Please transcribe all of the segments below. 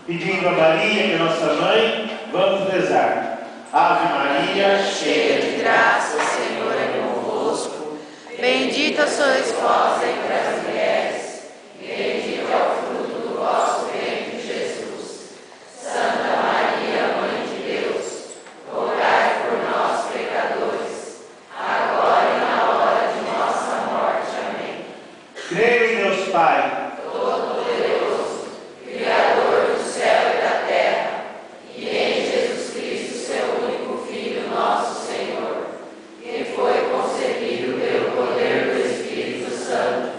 Pedindo a Maria, que é nossa mãe, vamos rezar. Ave Maria, cheia de graça, o Senhor é convosco. Bendita sois vós entre as mulheres, e bendito é o fruto do vosso ventre, Jesus. Santa Maria, Mãe de Deus, rogai por nós, pecadores, agora e na hora de nossa morte. Amém. Creio em Deus Pai, Todo-Poderoso, Criador do céu e da terra, e em Jesus Cristo, seu único Filho, nosso Senhor, que foi concebido pelo poder do Espírito Santo,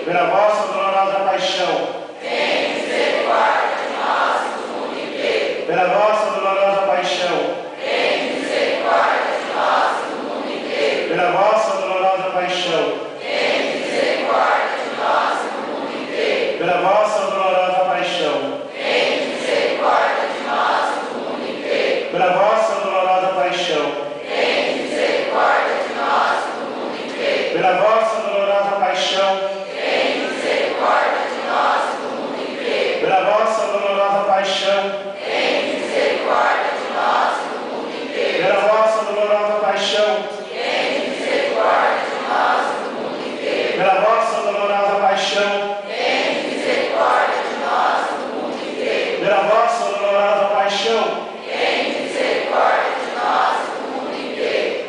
pela vossa dolorosa paixão, tem misericórdia de nós e do mundo inteiro. pela vossa dolorosa paixão, Tem misericórdia de nós e do mundo inteiro. pela vossa dolorosa paixão, Tem misericórdia de nós e do mundo inteiro. pela vossa dolorosa paixão, Tem misericórdia de nós e do mundo inteiro. pela vossa dolorosa paixão, Tem misericórdia de nós e do mundo inteiro. pela vossa dolorosa paixão, Tem misericórdia de nós e do mundo inteiro. pela vossa dolorosa paixão, Tem misericórdia de nós e do mundo inteiro. pela vossa dolorosa paixão, Tem misericórdia de nós e do mundo inteiro. pela vossa dolorosa paixão, Tem misericórdia de nós e do mundo inteiro. pela vossa dolorosa paixão, Tem misericórdia de nós e do mundo inteiro.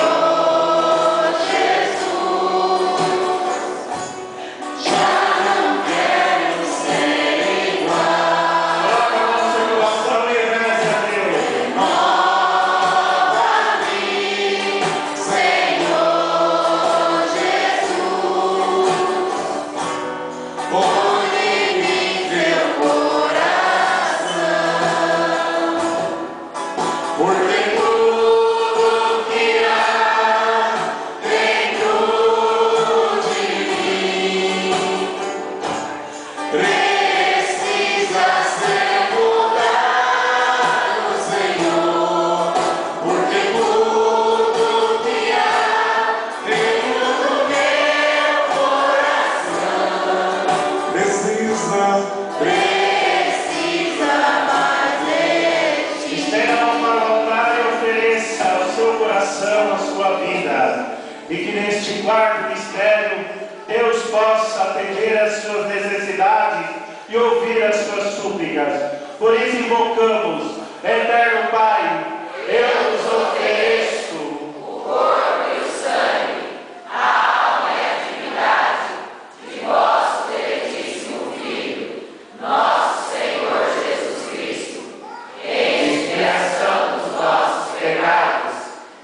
Senhor Jesus, já não quero ser igual. coloca a mão sobre o coração e reze a Deus. Senhor Jesus, põe em mim teu coração, porque tudo que há dentro de mim precisa ser mudado, Senhor, porque tudo que há dentro do meu coração precisa mais de ti. Estenda a mão para o altar e ofereça o seu coração, a sua vida. E que neste quarto mistério, Deus possa atender às suas necessidades e ouvir as suas súplicas. Por isso invocamos, eterno Pai, eu vos ofereço O corpo e o sangue, a alma e a divindade de vosso diletíssimo Filho, nosso Senhor Jesus Cristo, em expiação dos nossos pecados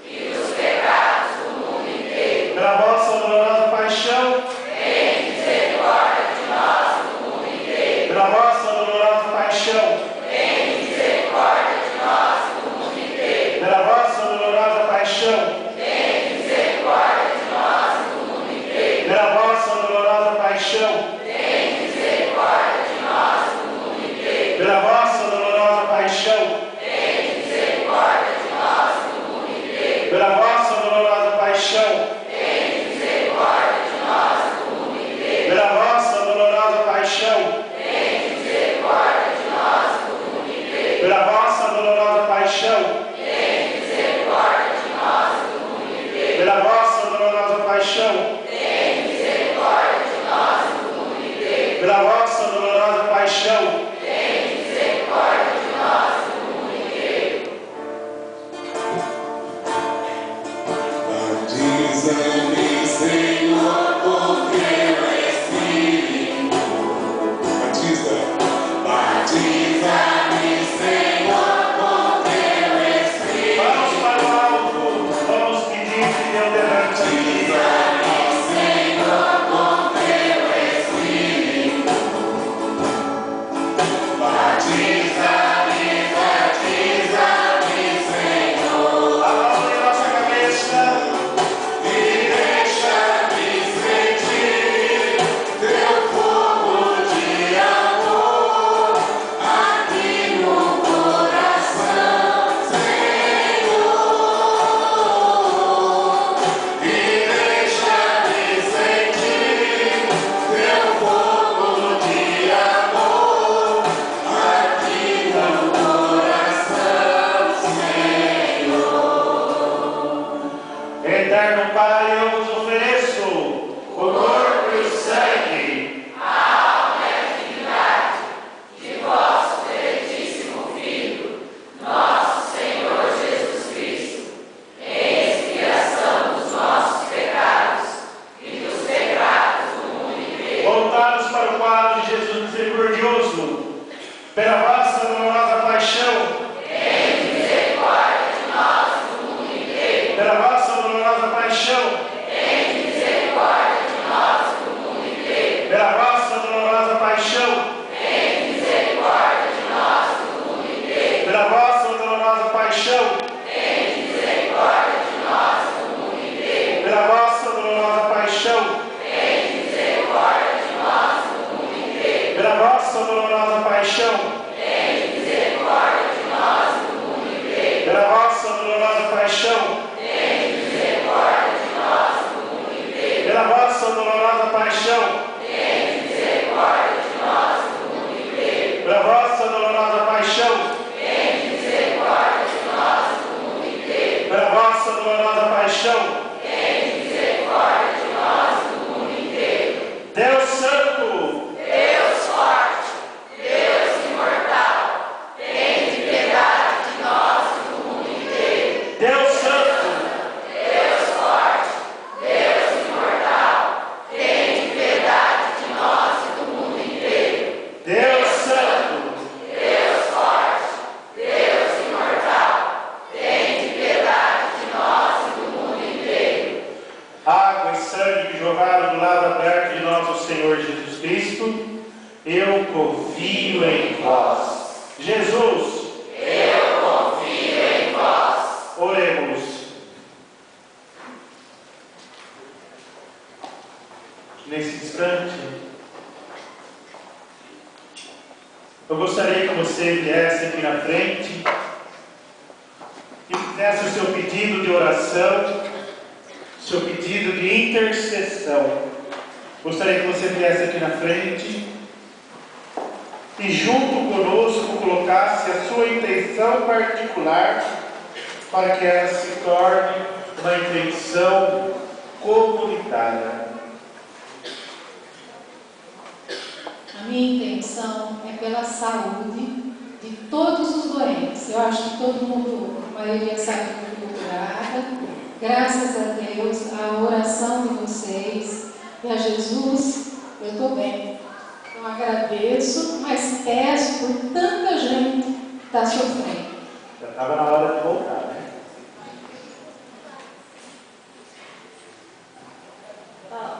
e dos pecados do mundo inteiro. pela vossa dolorosa paixão, Tem misericórdia de nós e do mundo inteiro. pela vossa dolorosa paixão, Tem misericórdia de nós e do mundo inteiro. pela vossa dolorosa paixão, Tem misericórdia de nós e do mundo inteiro. pela vossa dolorosa paixão, Tem misericórdia de nós e do mundo inteiro. pela vossa dolorosa paixão, Tem misericórdia de nós e do mundo inteiro. pela vossa dolorosa paixão, Tem misericórdia de nós e do mundo inteiro. pela vossa dolorosa paixão, Tem misericórdia de nós e do mundo inteiro. pela vossa dolorosa paixão, Tem misericórdia de nós e do mundo inteiro. pela vossa dolorosa paixão, Tem misericórdia de nós e do mundo inteiro. pela vossa dolorosa paixão, Tem misericórdia de nós e do mundo inteiro. Batiza-me, Senhor, com teu Espírito. Batiza-me, Senhor, com teu Espírito. pela vossa dolorosa paixão, tende misericórdia de nós e do mundo inteiro. pela vossa dolorosa paixão, Tende misericórdia de nós e do mundo inteiro. pela vossa dolorosa paixão, Tende misericórdia de nós e do mundo inteiro. pela vossa dolorosa paixão, Tende misericórdia de nós e do mundo inteiro. pela vossa dolorosa paixão, Tende misericórdia de nós e do mundo inteiro. pela vossa dolorosa paixão, Tende misericórdia de nós e do mundo inteiro. pela vossa dolorosa paixão, Tende misericórdia de nós e do mundo inteiro. Deus Santo, Deus forte, Deus imortal, tende piedade de nós e do mundo inteiro. Deus Santo, Deus forte, Deus imortal, tende piedade de nós e do mundo inteiro. Deus Santo, Deus forte, Deus imortal, tende piedade de nós e do mundo inteiro. água e sangue jogado do lado aberto de nosso Senhor Jesus Cristo, eu confio em vós. Jesus, Eu confio em vós. oremos. Nesse instante, eu gostaria que você viesse aqui na frente e fizesse o seu pedido de oração, seu pedido de intercessão. Gostaria que você viesse aqui na frente e junto conosco colocasse a sua intenção particular para que ela se torne uma intenção comunitária. A minha intenção é pela saúde de todos os doentes. Eu acho que todo mundo, a maioria sabe que eu fui curada. Graças a Deus, a oração de vocês e a Jesus, eu estou bem. Então agradeço, mas peço por tanta gente que está sofrendo. Já estava na hora de voltar, né?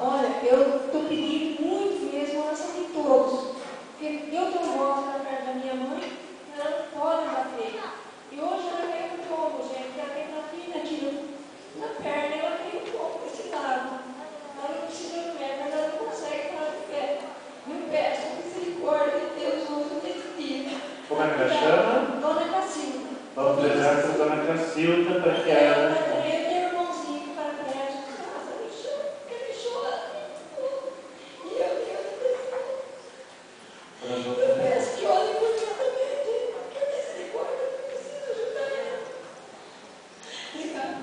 Olha, eu estou pedindo muito mesmo a oração de todos. Porque eu tenho moto na perna da minha mãe, ela não pode bater. E hoje ela tem um tombo, gente. Ela tem platina aqui na perna, ela tem um tombo desse lado. Ela não precisa de pé, mas ela não consegue parar de pé. Eu peço misericórdia de Deus hoje nesse dia. Como é que ela chama? Dona Cacilda. Vamos rezar com a dona Cacilda para que ela... Meu irmãozinho que está perto, ele chora. E eu peço que olhe por mim também, que misericórdia, eu preciso ajudar ela. Obrigada.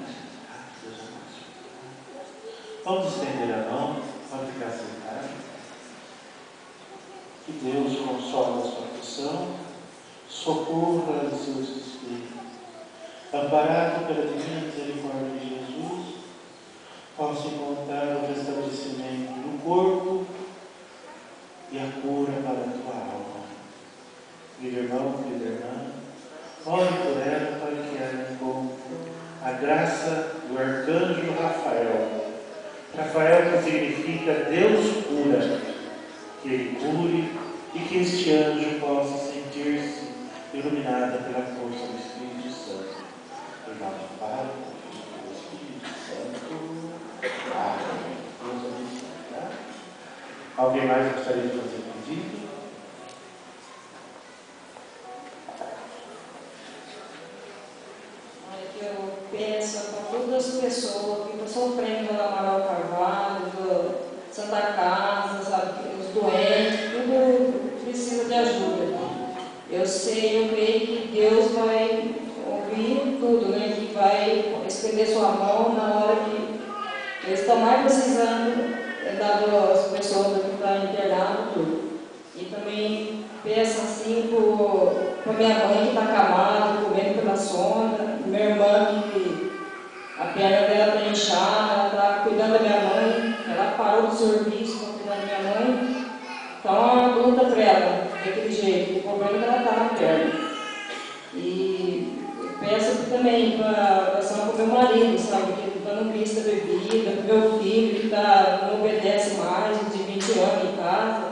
Vamos estender a mão, vamos ficar sentados. Que Deus console a sua aflição, socorra os seus espíritos. Amparado pela divina misericórdia de Jesus, possa encontrar o restabelecimento do corpo e a cura para a tua alma. Querido irmão, querida irmã, ore por ela para que ela encontre a graça do arcanjo Rafael. Rafael que significa Deus cura, que ele cure e que este anjo possa sentir-se iluminada pela força do Espírito Santo. Em nome do Pai, do Filho e do Espírito Santo. Amém. Deus abençoe, tá? Alguém mais gostaria de fazer pedido? Olha, que eu peço para todas as pessoas que estão sofrendo do Amaral Carvalho, do Santa Casa, sabe, os doentes, tudo precisa de ajuda. Eu sei, eu creio que Deus vai ouvir tudo, né? Que vai estender sua mão na hora que eles estão mais precisando, das pessoas que estão internadas, tudo. E também peço assim para minha mãe que está acamada, comendo pela sonda, minha irmã que a perna dela está inchada, ela está cuidando da minha mãe, ela parou do serviço para cuidar da minha mãe. Então é uma luta para ela, daquele jeito, o problema é que ela está na perna. E eu peço também para oração para o meu marido, sabe, que está dando vista da bebida, para o meu filho que não obedece mais, de 20 anos em casa,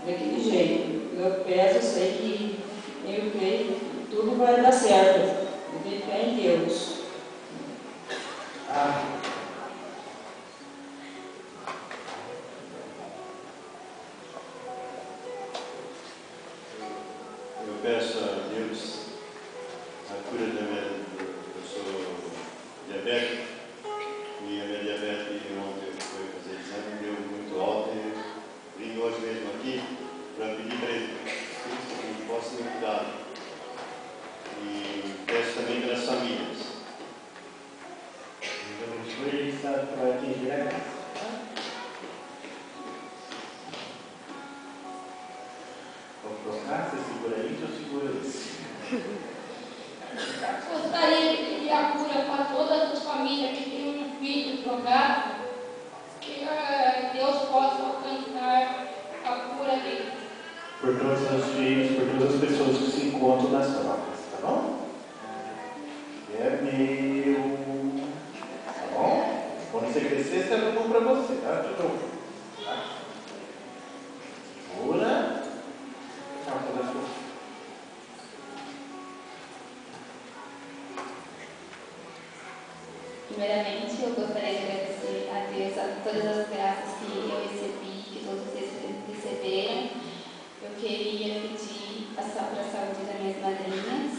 daquele jeito. Eu peço, eu sei que eu creio que tudo vai vai dar certo. Eu tenho fé em Deus. Eu peço a Deus a cura da minha. Eu sou diabético e a minha diabetes ontem foi fazer exame, deu muito alto e eu vim hoje mesmo aqui para pedir para ele que possa me cuidar. E peço também pelas famílias. Deus abençoe, ele sabe que vai atingir a graça. Vamos tocar? Você segura isso ou segura isso? Gostaria de pedir a cura para todas as famílias que têm um filho drogado, que Deus possa alcançar a cura dele. Por todos os filhos, por todas as pessoas que se encontram nas drogas, tá bom? É meu. Tá bom? Quando você crescer, você vai bom pra você, tá? De novo. Tá? Segura. Primeiramente, eu gostaria de agradecer a Deus a todas as graças que eu recebi, que todos vocês receberam. Eu queria pedir para a saúde das minhas madrinhas,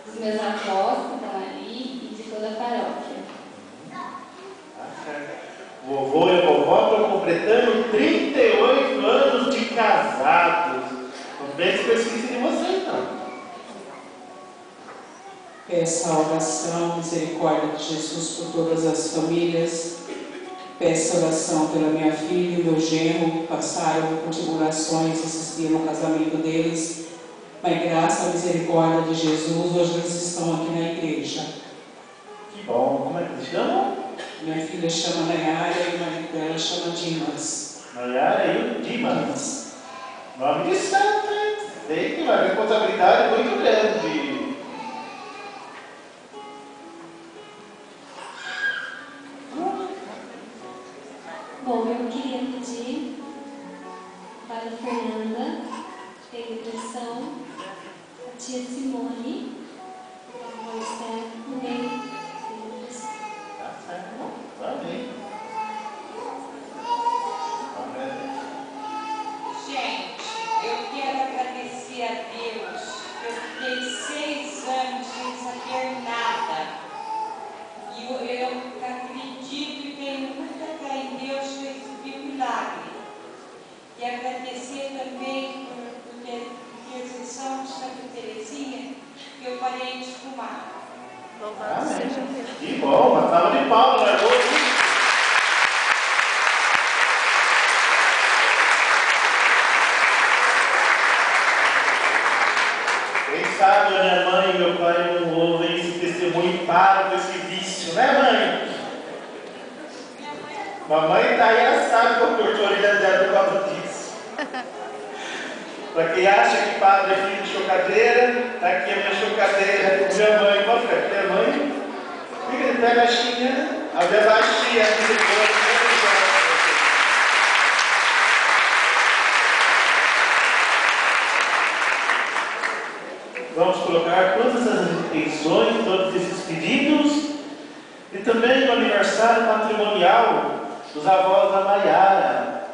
dos meus avós que estão ali e de toda a paróquia. Vovô e a vovó estão completando 38 anos de casados. Não pense que eu esqueci de vocês, não. Peça a oração, misericórdia de Jesus por todas as famílias. Peço oração pela minha filha e meu genro, que passaram por tribulações, assistiram ao casamento deles. Mas graça e misericórdia de Jesus, hoje eles estão aqui na igreja. Que bom. Como é que eles chamam? Minha filha chama Nayara e o marido dela chama Dimas. Nayara e o Dimas. Nome de santo, hein? Sei que uma responsabilidade muito grande. Bom, eu queria pedir para a Fernanda, que tem depressão, a tia Simone, a avó Esther também tem depressão. Tá certo. Amém. Gente, eu quero agradecer a Deus. Eu fiquei 6 anos sem saber nada. E eu acredito e tenho muita fé em Deus que eu recebi um milagre. E agradecer também por intercessão de Santa Teresinha, que eu parei de fumar. Louvado seja Deus. Que bom, uma salva de palmas, né? Quem sabe a minha mãe e meu pai não ouvem esse testemunho e param com esse vício, né, mãe? Mamãe está aí assada com a torturidade por causa disso. Para quem acha que padre é filho de chocadeira, está aqui a minha chocadeira, minha mãe. Pode ficar aqui, minha mãe? Fica de pé baixinha, a minha baixinha, a misericórdia. Vamos colocar todas as intenções, todos esses pedidos e também o aniversário matrimonial dos avós da Maiara,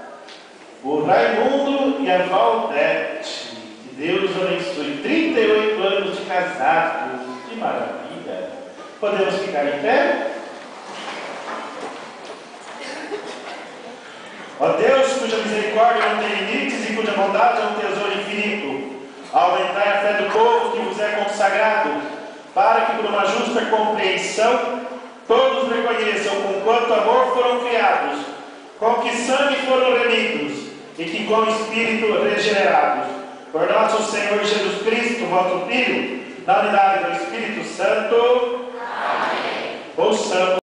o Raimundo e a Valdete. Que Deus abençoe. 38 anos de casados. Que maravilha. Podemos ficar em pé? Ó Deus, cuja misericórdia não tem limites e cuja bondade é um tesouro infinito, aumentai a fé do povo que vos é consagrado, para que por uma justa compreensão todos reconheçam com quanto amor foram criados, com que sangue foram remidos e que com espírito regenerados. Por nosso Senhor Jesus Cristo, vosso Filho, na unidade do Espírito Santo. Amém. Ouçamos.